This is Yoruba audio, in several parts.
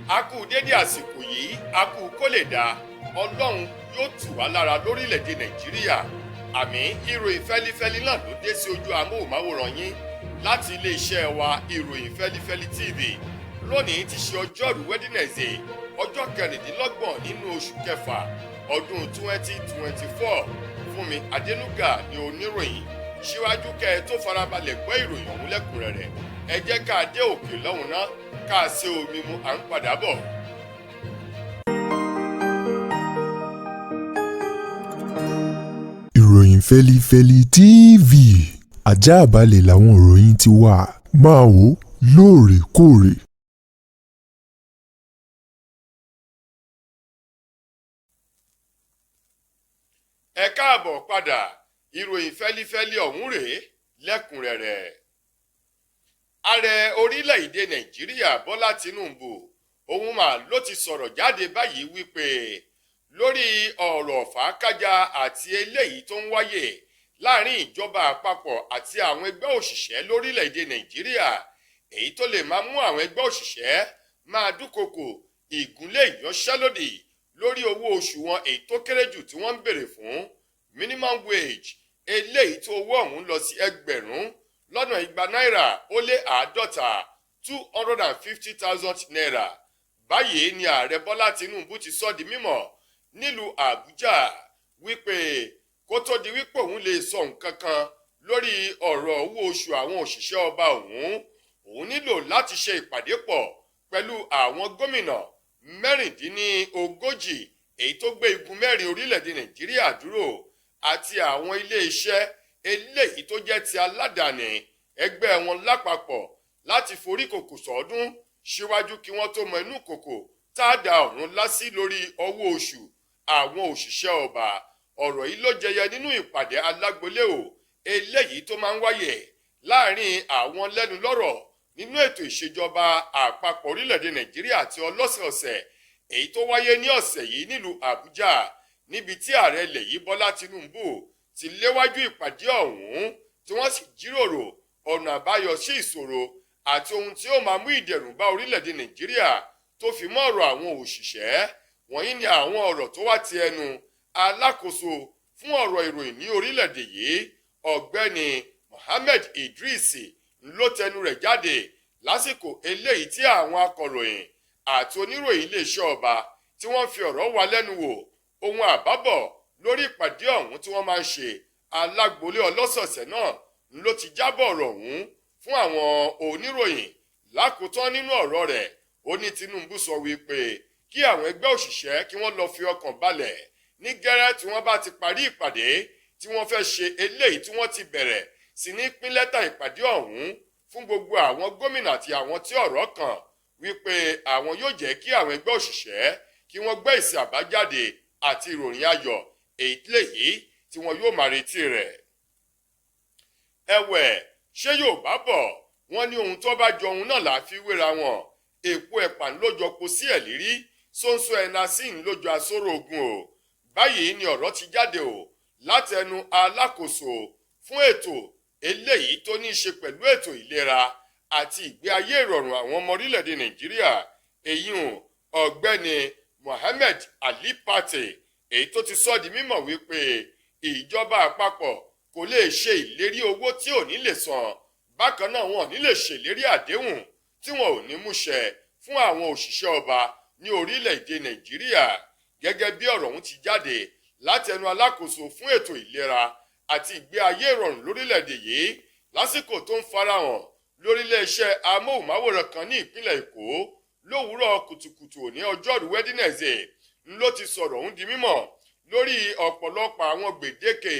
a kú dédé àsìkò yìí, a kú kó lè dáa, ọlọ́run yóò tù wá lára lórílẹ̀‐èdè nàìjíríà. àmì ìròyìn fẹ́lifẹ́li náà ló dé sí ojú amóhùnmáwòrán yín láti iléeṣẹ́ wa ìròyìn fẹ́lifẹ́li tv. lónìí ti ṣe ọjọ́rú Wednesday ọjọ́ 26 nínú oṣù kẹfà ọdún 2024. Fúnmi Adénúgà ni oníròyìn. Síwájú kẹ́ ẹ tó farabalẹ̀ gbọ́ ìròyìn ọ̀hún lẹ́kùnrẹ́rẹ́, ẹ jẹ́ ká dé òkè lọ́hùn náà ká ṣe omi mu, à ń padà bọ̀. ìròyìn fẹ́lifẹ́li tv àjààbálẹ̀ làwọn ìròyìn ti wà, máa wò lóòrèkóòrè. Ẹ káàbọ̀ padà, ìròyìn fẹ́lifẹ́li ọ̀hún rèé lẹ́kùnrẹ́rẹ́. Ààrẹ orílẹ̀-èdè Nàìjíríà Bọ́lá Tinubu òun mà ló ti sọ̀rọ̀ jáde báyìí wípé lórí ọ̀rọ̀ fàákájà àti eléyìí tó ń wáyé láàrin ìjọba àpapọ̀ àti àwọn ẹgbẹ́ òṣìṣẹ́ lórílẹ̀-èdè Nàìjíríà, èyí tó lè máa mú àwọn ẹgbẹ́ òṣìṣẹ́ máa dúnkokò ìgúnlé ìyanṣẹ́lódì lórí owó oṣù wọn èyí tó kéré jù tí wọ́n ń béèrè fún minimum wage, eléyìí tó owó ọ̀hún lọ sí 200 náírà ó lé 50 250,000 naira. Báyìí ni ààrẹ Bọ́lá Tinubu ti sọ di mímọ̀ nílùú Àbújá wípé kó tó di wípé òun lè sọ nǹkan kan lórí ọ̀rọ̀ owó oṣù àwọn òṣìṣẹ́ ọba òun nílò láti ṣe ìpàdé pọ̀ pẹ̀lú àwọn gómìnà 40 èyí tó gbé igun mẹ́rin orílẹ̀-èdè Nàìjíríà dúró àti àwọn ilé-iṣẹ́ eléyìí tó jẹ́ ti aládàáni ẹgbẹ́ wọn lápapọ̀ láti foríkòkò sọ́dún síwájú kí wọ́n tó mọ inú kòkò tá a dà ọ̀run lásì lórí owó oṣù àwọn òṣìṣẹ́ ọba. Ọ̀rọ̀ yìí ló jẹyọ nínú ìpàdé alágbolé eléyìí tó máa ń wáyé láàrin àwọn lẹ́nulọ́rọ̀ nínú ètò ìṣèjọba àpapọ̀ orílẹ̀-èdè Nàìjíríà àti ọlọ́sẹ̀ọ̀sẹ̀ èyí tó wáyé ní ọ̀sẹ̀ yìí nílùú Àbújá, níbi tí ààrẹ ilẹ̀ yìí Bọ́lá Tinubu ti léwájú ìpàdé ọ̀hún tí wọ́n sì jíròrò ọ̀nà àbáyọ sí ìṣòro àti ohun tí ó máa mú ìdẹ̀rùn bá orílẹ̀-èdè Nàìjíríà tó fi mọ́ ọ̀rọ̀ àwọn òṣìṣẹ́. Wọ̀nyí ni àwọn ọ̀rọ̀ tó wá ti ẹnu alákòóso fún ọ̀rọ̀ ìròyìn ní orílẹ̀-èdè yìí, ọ̀gbẹ́ni Mohammed Idris ló tẹnu rẹ̀ jáde lásìkò eléyìí tí àwọn akọ̀ròyìn àti oníròyìn iléeṣẹ́ ọba tí wọ́n fi ọ̀rọ̀ wá lẹ́nu wò ohun àbábọ̀ lórí ìpàdé ọ̀hún tí wọ́n máa ń ṣe alágbolé ọlọ́sọ̀ọ̀sẹ̀ náà ló ti jábọ̀ ọ̀rọ̀ ọ̀hún fún àwọn oníròyìn. Lákòótán nínú ọ̀rọ̀ rẹ̀, ó ní Tinubu sọ wípé kí àwọn ẹgbẹ́ òṣìṣẹ́ kí wọ́n lọ fi ọkàn balẹ̀ ní gẹ́rẹ́ tí wọ́n bá ti parí ìpàdé tí wọ́n fẹ́ ṣe eléyìí tí wọ́n ti bẹ̀rẹ̀ sí ní pín lẹ́tà ìpàdé ọ̀hún fún gbogbo àwọn gómìnà àti àwọn tí ọ̀rọ̀ kàn, wípé àwọn yóò jẹ́ kí àwọn ẹgbẹ́ òṣìṣẹ́ kí wọ́n gbé èsì àbájáde àti ìròyìn ayọ̀ èyí tí wọ́n yóò máa retí rẹ̀. Ẹ̀wẹ̀, ṣé Yorùbá bọ̀ wọ́n ní ohun tó bá jọ ohun náà là á fi wéra wọn. Èpo ẹ̀pà lójọ kò sí ẹ̀lírí, ṣóńṣó ẹ̀nà sí ń lójọ asóró ogun o. Báyìí ni ọ̀rọ̀ ti jáde láti ẹnu alákòóso fún ètò eléyìí tó ní í ṣe pẹ̀lú ètò ìlera àti ìgbé ayé ìrọ̀rùn àwọn ọmọ orílẹ̀-èdè Nàìjíríà, ọ̀gbẹ́ni Mohammed Ali Pate, èyí tó ti sọ di mímọ̀ wípé ìjọba àpapọ̀ kò lè ṣe ìlérí owó tí ò ní lè san, bákan náà wọn ò ní lè ṣèlérí àdéhùn tí wọn ò ní múṣẹ fún àwọn òṣìṣẹ́ ọba ní orílẹ̀-èdè Nàìjíríà. Gẹ́gẹ́ bí ọ̀rọ̀ ọ̀hún ti jáde láti ẹnu alákòóso fún ètò ìlera àti ìgbé ayé ìrọ̀rùn lórílẹ̀-èdè yìí lásìkò tó ń farahàn lórílẹ̀-iṣẹ́ amóhùnmáwòrán kan ní ìpínlẹ̀ Èkó lówùúrọ̀ kùtùkùtù ní ọjọ́rú Wednesday ló ti sọ̀rọ̀ ọ̀hún di mímọ̀ lórí ọ̀pọ̀lọpọ̀ àwọn gbèdéke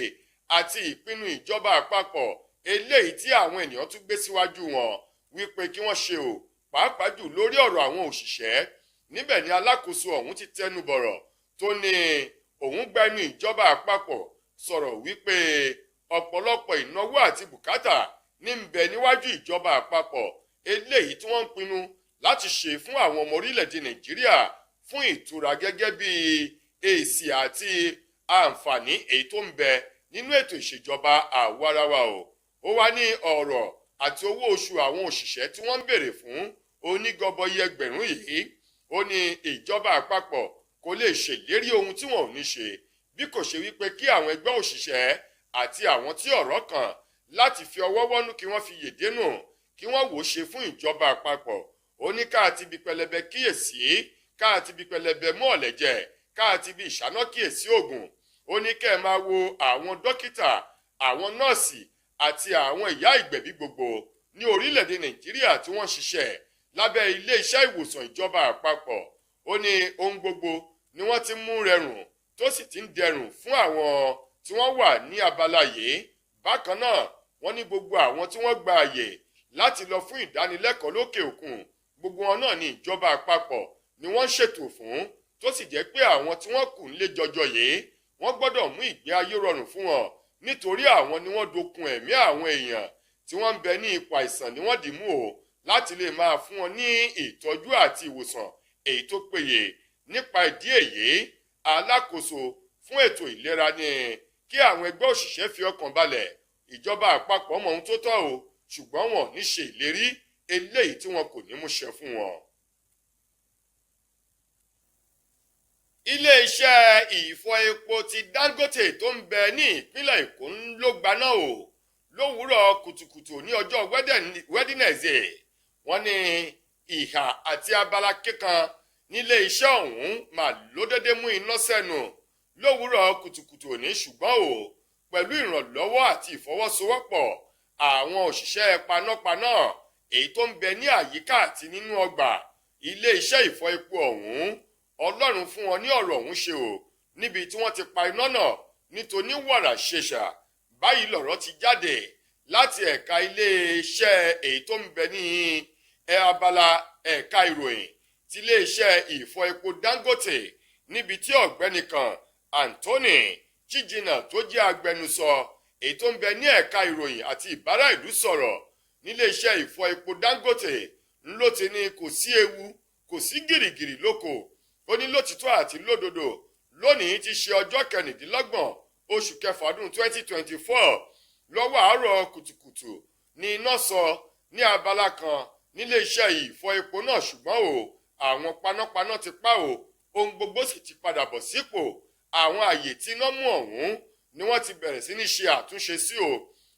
àti ìpinnu ìjọba àpapọ̀ eléyìí tí àwọn ènìyàn tún gbé síwájú wọn wípé kí wọ́n ṣe pàápàá jù lórí ọ̀rọ̀ àwọn òṣìṣẹ́. Níbẹ̀ ni alákòóso ọ̀hún ti tẹnu bọ̀rọ̀ tó ní òun gba ẹnu ìjọba àpapọ̀ sọ̀rọ̀ wípé ọ̀pọ̀lọpọ̀ ìnáwó àti bùkátà ní ń bẹ níwájú ìjọba àpapọ̀ eléyìí tí wọ́n ń pinnu láti ṣe fún àwọn ọmọ orílẹ̀-èdè Nàìjíríà fún ìtura gẹ́gẹ́ bí èsì àti àǹfààní èyí tó ń bẹ nínú ètò ìṣèjọba àwarawa ó wá ní ọ̀rọ̀ àti owó oṣù àwọn òṣìṣẹ́ tí wọ́n ń béèrè fún onígọbọyé ẹgbẹ̀rún yìí ó ní ìjọba àpapọ̀ kò lè ṣèlérí ohun tí wọn ò ní ṣe bí kò ṣe wípé kí àwọn ẹgbẹ́ òṣìṣẹ́ àti àwọn tí ọ̀rọ̀ kàn láti fi ọwọ́ wọ́nú kí wọ́n fi yèdénù kí wọ́n wò ó ṣe fún ìjọba àpapọ̀. ó ní káà ti bi pẹlẹbẹ kíyèsí káà ti bi pẹlẹbẹ mọ́ ọ̀lẹ́jẹ̀ káà ti bi ìṣáná kíyèsí ògùn. ó ní kẹ́ ẹ máa wo àwọn dókítà àwọn nọ́ọ̀sì àti àwọn ìyá ìgbẹ̀bí gbogbo ní orílẹ̀-èdè nàìjíríà tí wọ́n ṣiṣẹ́ lábẹ́ ilé-iṣẹ́ ìwòsàn ìjọba àpapọ̀. ó ní ohun gbogbo ni wọ́n ti mú rẹrùn tó sì ti ń dẹrùn fún àwọn tí wọ́n wà ní abala yìí. bákan náà wọ́n ní gbogbo àwọn tí wọ́n gba àyè láti lọ fún ìdánilẹ́kọ̀ọ́ lókè òkun gbogbo wọn náà ní ìjọba àpapọ̀ ni wọ́n ṣètò fún tó sì jẹ́ pé àwọn tí wọ́n kù nílé jọjọ yìí wọ́n gbọ́dọ̀ mú ìgbé ayé rọrùn fún wọn nítorí àwọn ni wọ́n dokun ẹ̀mí àwọn èèyàn tí wọ́n ń bẹ ní ipò àìsàn ni wọ́n dì mú o láti lè máa fún wọn ní ìtọ́jú àti ìwòsàn èyí tó péye. nípa ìdí èyí alákòóso fún ètò ìlera ní kí àwọn ẹgbẹ́ òṣìṣẹ́ fi ọkàn balẹ̀ ìjọba àpapọ̀ mọ ohun tó tọ́ o ṣùgbọ́n wọn ní ṣe ìlérí eléyìí tí wọn kò ní mú ṣẹ fún wọn. ilé-iṣẹ́ ìfọ epo ti Dangote tó ń bẹ ní ìpínlẹ̀ Èkó ló gbaná o lówùúrọ̀ kùtùkùtù ní ọjọ́ Wednesday. wọ́n ní ìhà àti abala kíkan nílé iṣẹ́ ọ̀hún mà ló dédé mú iná sẹ́nu lówùúrọ̀ kùtùkùtù òní ṣùgbọ́n o pẹ̀lú ìrànlọ́wọ́ àti ìfọwọ́sowọ́pọ̀ àwọn òṣìṣẹ́ panápaná èyí tó ń bẹ ní àyíká àti nínú ọgbà ilé iṣẹ́ ìfọ epo ọ̀hún Ọlọ́run fún wọn ní ọ̀rọ̀ ọ̀hún ṣe o níbi tí wọ́n ti pa iná náà nítorí wàrà ṣèṣà. báyìí lọ̀rọ̀ ti jáde láti ẹ̀ka ilé iṣẹ́ èyí tó ń bẹ ní abala ẹ̀ka ìròyìn ti ilé iṣẹ́ ìfọ epo Dangote níbi tí ọ̀gbẹ́ni kan Anthony Chijina tó jẹ́ agbẹnusọ èyí tó ń bẹ ní ẹ̀ka ìròyìn àti ìbárà ìlú sọ̀rọ̀ nílé iṣẹ́ ìfọ epo Dangote ńlọ ti ní kò sí ewu kò sí gìrìgìrì lóko. ó ní lótìtọ́ àti lódodo lónìí ti ṣe ọjọ́ 26 oṣù kẹfà ọdún 2024 lọ́wọ́ àárọ̀ kùtùkùtù ní iná sọ ní abala kan nílé iṣẹ́ ìfọ epo náà ṣùgbọ́n o àwọn panápaná ti pa o ohun gbogbo sì ti padà bọ̀ sípò. àwọn àyè tí iná mú ọ̀hún ni wọ́n ti bẹ̀rẹ̀ sí ní ṣe àtúnṣe sí o.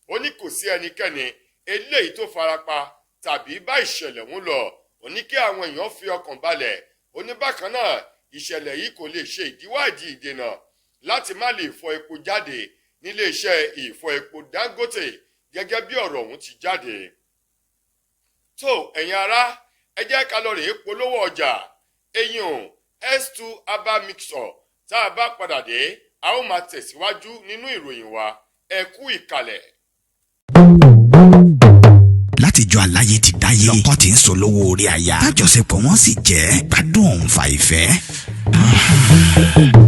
ó ní kò sí ẹnikẹ́ni eléyìí tó farapa tàbí bá ìṣẹ̀lẹ̀ ọ̀hún lọ. ó ní kí àwọn èèyàn fi ọkàn balẹ̀. ó ní bákan náà ìṣẹ̀lẹ̀ yìí kò lè ṣe ìdíwádìí ìdènà láti má lè fọ epo jáde nílé iṣẹ́ ìfọ epo Dangote gẹ́gẹ́ bí ọ̀rọ̀ ọ̀hún ti jáde. tó ẹ̀yin ará ẹ jẹ́ ká lọ rèé polówó ọjà eyín S2 herbal mixture tá a bá padà dé a ó máa tẹ̀síwájú nínú ìròyìn wa ẹ kú ìkàlẹ̀. látijọ́ aláyé ti dáyé lọ́kọ tí ń sọ lówó orí aya tájọṣepọ̀ wọn sì jẹ́ gbádùn òǹfà ìfẹ́.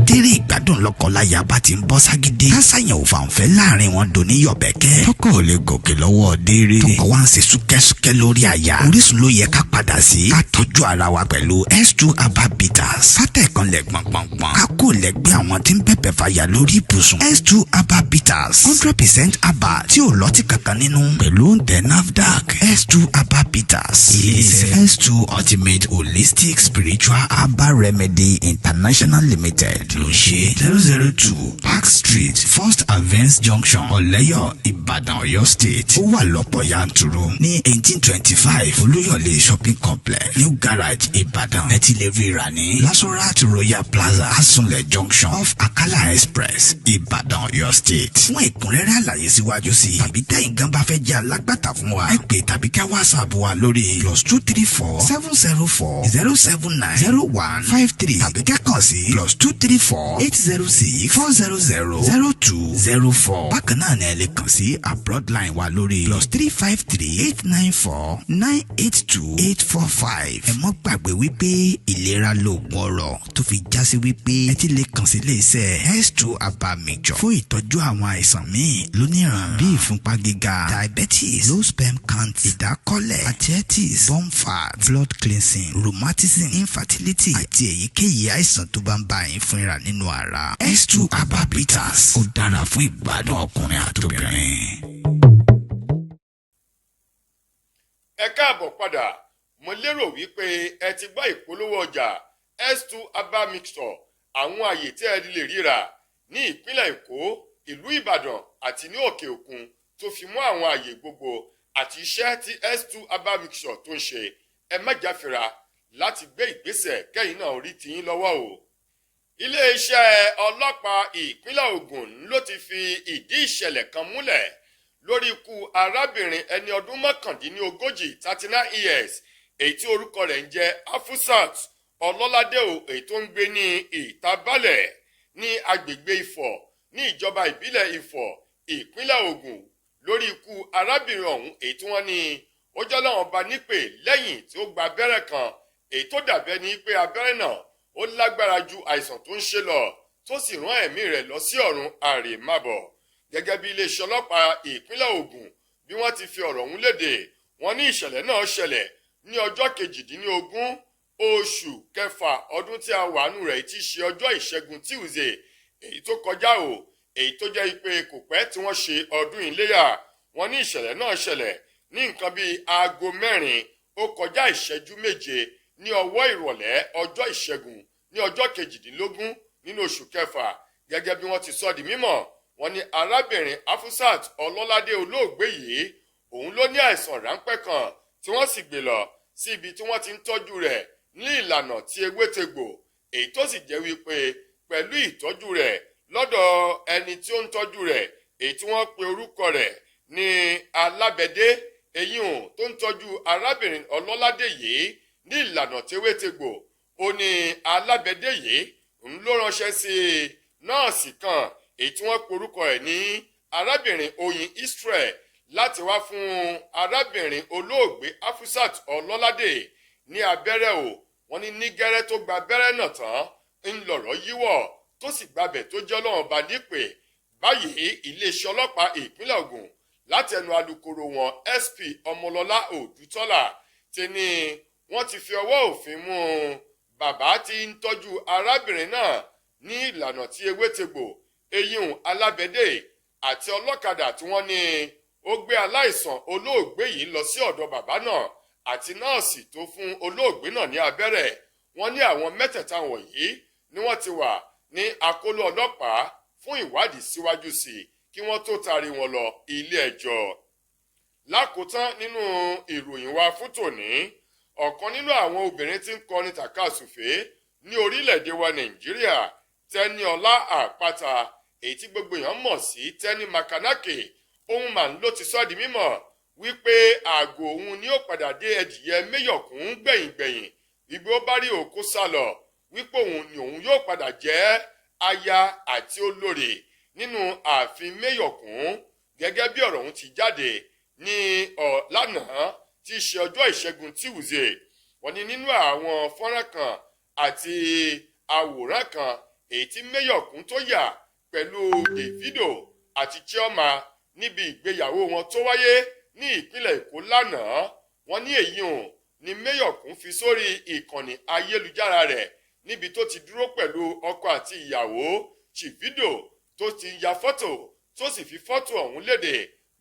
tẹ́rẹ̀ ìgbádùn lọ́kọláya bá ti ń bọ́ ságídé kásáyàn ò fàǹfẹ́ láàrin wọn dòní yọ̀bẹ̀kẹ́ tọkọ ò lè gòkè lọ́wọ́ déré tọkọ wá ń ṣe súkẹ́súkẹ́ lórí aya Orísun ló yẹ ká padà sí ká tọ́jú ara wa pẹ̀lú S2 herbal bitters kátẹ̀kan lẹ̀ gbọ̀ngbọ̀ngbọ̀n ká kó lẹ́gbẹ́ àwọn tí ń bẹ̀bẹ̀ fàyà lórí ibùsùn. S2 herbal bitters 100% herbal tí ò lọ́tí kankan nínú pẹ̀lú oúnjẹ NAFDAC. S2 herbal bitters is S2 ultimate holistic spiritual herbal remedy international limited ló ṣe 002 Park Street First Avance Junction Ọ̀lẹ́yọ̀ Ìbàdàn Ọ̀yọ́ State. ó wà lọ́pọ̀ yanturu ní 1825 Olúyọ̀lé shopping complex New Garage Ìbàdàn. ẹ ti lè rí rà ní Lasorat Royal Plaza Asunlẹ̀ Junction off Akala Express Ìbàdàn Ọ̀yọ́ State. fún ẹ̀kúnrẹ́rẹ́ àlàyé síwájú sí tàbí tẹ̀yin gan bá fẹ́ jẹ́ alágbàtà fún wa ẹ pè tàbí ká WhatsApp wa lórí +234 704 079 0153 tàbí ká kàn sí +234 806 400 0204. bákan náà ni ẹ lè kàn sí abroad line wa lórí +353 894 982 845. ẹ mọ́ gbàgbé wípé ìlera lóògùn ọrọ̀ tó fi já sí wípé ẹ ti lè kàn sí ilé-iṣẹ́ S2 herbal mixture fún ìtọ́jú àwọn àìsàn míì lóníran bíi ìfúnpá gíga diabetes low sperm count ìdákọ́lẹ̀ arthritis bone fat blood cleansing rheumatism infertility àti èyíkéyìí àìsàn tó bá ń bá yín fúnra nínú ara. S2 herbal bitters ó dára fún ìgbádùn ọkùnrin àtobìnrin. ẹ káàbọ̀ padà mo lérò wípé ẹ ti gbọ́ ìpolówó ọjà S2 herbal mixture àwọn àyè tí ẹ lè ríra ní ìpínlẹ̀ Èkó, ìlú Ìbàdàn àti ní òkè òkun tó fi mọ́ àwọn àyè gbogbo àti iṣẹ́ tí S2 herbal mixture tó ń ṣe. Ẹ má jáfira láti gbé ìgbésẹ̀ kẹ́yìn náà rí tiyín lọ́wọ́ o. Iléeṣẹ́ ọlọ́pàá ìpínlẹ̀ Ògùn ló ti fi ìdí ìṣẹ̀lẹ̀ kan múlẹ̀ lórí ikú arábìnrin ẹni ọdún mọ́kàndínlógójì 39 years èyí tí orúkọ rẹ̀ ń jẹ́ Afusat Ọlọ́ládé èyí tó ń gbé ní Ìtabalẹ̀ ní agbègbè Ifọ̀ ní ìjọba ìbílẹ̀ Ifọ̀ ìpínlẹ̀ Ògùn lórí ikú arábìnrin ọ̀hún èyí tí wọ́n ní ó jẹ́ Ọlọ́run bá nípè lẹ́yìn tí ó gba abẹ́rẹ́ kan èyí tó dàbẹ́ ní pé abẹ́rẹ́ náà ó lágbára ju àìsàn tó ń ṣe lọ tó sì rán ẹ̀mí rẹ̀ lọ sí ọ̀run àrèmábọ̀. Gẹ́gẹ́ bí iléeṣẹ́ ọlọ́pàá ìpínlẹ̀ Ògùn bí wọ́n ti fi ọ̀rọ̀ ọ̀hún léde, wọ́n ní ìṣẹ̀lẹ̀ náà ṣẹlẹ̀ ní ọjọ́ 18 oṣù kẹfà ọdún tí a wà nù rẹ̀ tí í ṣe ọjọ́ ìṣẹ́gun Tuesday èyí tó kọjá èyí tó jẹ́ pé kò pẹ́ tí wọ́n ṣe ọdún iléyá. Wọ́n ní ìṣẹ̀lẹ̀ náà ṣẹlẹ̀ ní nǹkan bíi aago 4 ó kọjá ìṣẹ́jú 7 ní ọwọ́ ìrọ̀lẹ́ ọjọ́ ìṣẹ́gun ní ọjọ́ 18 nínú oṣù kẹfà. Gẹ́gẹ́ bí wọ́n ti sọ di mímọ̀, wọ́n ní arábìnrin Afusat Ọlọ́ládé olóògbé yìí òun ló ní àìsàn ráńpẹ́ kan tí wọ́n sì gbé lọ sí ibi tí wọ́n ti ń tọ́jú rẹ̀ ní ìlànà tí ewétegbò èyí tó sì jẹ́ wípé pẹ̀lú ìtọ́jú rẹ̀ lọ́dọ̀ ẹni tí ó ń tọ́jú rẹ̀ èyí tí wọ́n pe orúkọ rẹ̀ ní Alábẹ́dé eyín tó ń tọ́jú arábìnrin Ọlọ́ládé yìí ní ìlànà tí ewétegbò ó ní Alábẹ́dé yìí ń ló ránṣẹ́ sí nọ́ọ̀sì kan èyí tí wọ́n pe orúkọ ẹ̀ ní arábìnrin Oyin Israel láti wá fún arábìnrin olóògbé Afusat Ọlọ́ládé ní abẹ́rẹ́ wọ́n ní gẹ́rẹ́ tó gba abẹ́rẹ́ náà tán ń lọ̀rọ̀ yíwọ̀ tó sì gbabẹ̀ tó jẹ́ Ọlọ́run bá nípè. Báyìí iléeṣẹ́ ọlọ́pàá ìpínlẹ̀ Ògùn láti ẹnu alukoro wọn SP Ọmọlọ́lá Òdútọ́lá ti ní wọ́n ti fi ọwọ́ òfin mú bàbá tí ń tọ́jú arábìnrin náà ní ìlànà tí ewétegbò eyín Alábẹ́dé àti ọlọ́kadà tí wọ́n ní ó gbé aláìsàn olóògbé yìí lọ sí ọ̀dọ̀ bàbá náà àti nọ́ọ̀sì tó fún olóògbé náà ní abẹ́rẹ́. Wọ́n ní àwọn mẹ́tẹ̀ẹ̀ta wọ̀nyí ni wọ́n ti wà ní àkóló ọlọ́pàá fún ìwádìí síwájú sí i kí wọ́n tó taari wọn lọ ilé ẹjọ́. Lákòótán nínú ìròyìn wa fún tòní, ọ̀kan nínú àwọn obìnrin tí ń kọrin tàkasùfé ní orílẹ̀-èdè wa Nàìjíríà, Tẹ́níọlá Àpáta èyí tí gbogbo èèyàn mọ̀ sí Tẹ́ní Makanaki, ohun màá ló ti sọ di mímọ̀ wípé àgọ́ òun ni ó padà dé ẹdìyẹ méyọ̀kún gbẹ̀yìngbẹ̀yìn ibi ó bá rí òkú sálọ, wípé òun ni òun yóò padà jẹ́ aya àti olórí nínú ààfin méyọ̀kún. Gẹ́gẹ́ bí ọ̀rọ̀ ọ̀hún ti jáde ní lánàá tí í ṣe ọjọ́ ìṣẹ́gun Tuesday. Wọ́n ní nínú àwọn fọ́nrán kan àti àwòrán kan èyí tí méyọ̀kún tó yà pẹ̀lú Davido àti Chioma níbi ìgbéyàwó wọn tó wáyé ní ìpínlẹ̀ Èkó lánàá. Wọ́n ní èyí ni méyọ̀kún fi sórí ìkànnì ayélujára rẹ̀ níbi tó ti dúró pẹ̀lú ọkọ àti ìyàwó Chivido tó ti ya fọ́tò tó sì fi fọ́tò ọ̀hún léde.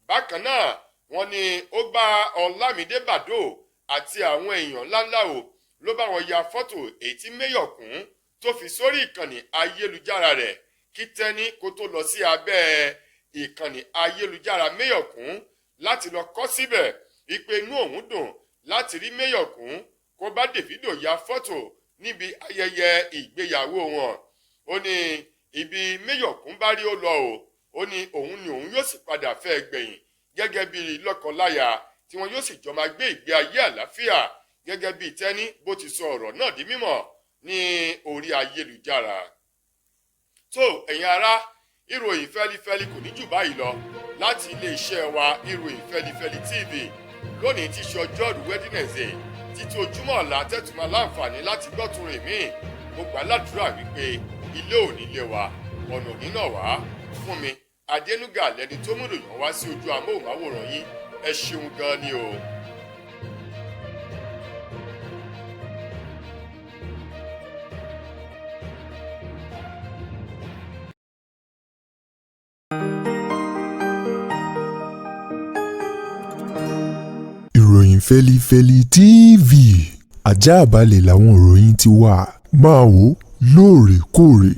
Bákan náà wọ́n ní ó bá Ọlámídé Bàdó àti àwọn èèyàn ńláńlá ló bá wọn ya fọ́tò èyí tí méyọ̀kún tó fi sórí ìkànnì ayélujára rẹ̀ kí Tẹ́ní kó tó lọ sí abẹ́ ìkànnì ayélujára méyọ̀kún láti lọ kọ síbẹ̀ ìpè inú òun dùn láti rí méyọ̀kún kó bá Davido ya fọ́tò níbi ayẹyẹ ìgbéyàwó wọn. Ó ní ibi méyọ̀kún bá rí ó lọ ó ní òun ni òun yóò sì padà fẹ́ gbẹ̀yìn gẹ́gẹ́ bí lọ́kọláya tí wọn yóò sì jọ máa gbé ìgbé ayé àlàáfíà gẹ́gẹ́ bí Tẹ́ní bó ti sọ ọ̀rọ̀ náà di mímọ̀ ní orí ayélujára. tó ẹ̀yin ará, ìròyìn fẹ́lifẹ́li kò ní jù báyìí lọ láti iléeṣẹ́ wa ìròyìn fẹ́lifẹ́li TV lónìí tí ṣe ọjọ́rú Wednesday títí ojúmọ́ ọ̀la tẹ́tùmọ̀ láǹfààní láti gbọ́tún rè mí. mo gbà ládùúrà wípé ilé ò ní lé wa, ọ̀nà òní náà wá. fún mi Adénúgà lẹni tó mú ìròyìn wá sí ojú amóhùnmáwòrán yín. ẹ ṣeun gan ni o. Felifeli TV Àjààbálẹ̀ làwọn ìròyìn ti wà máa wò lóòrèkóòrè.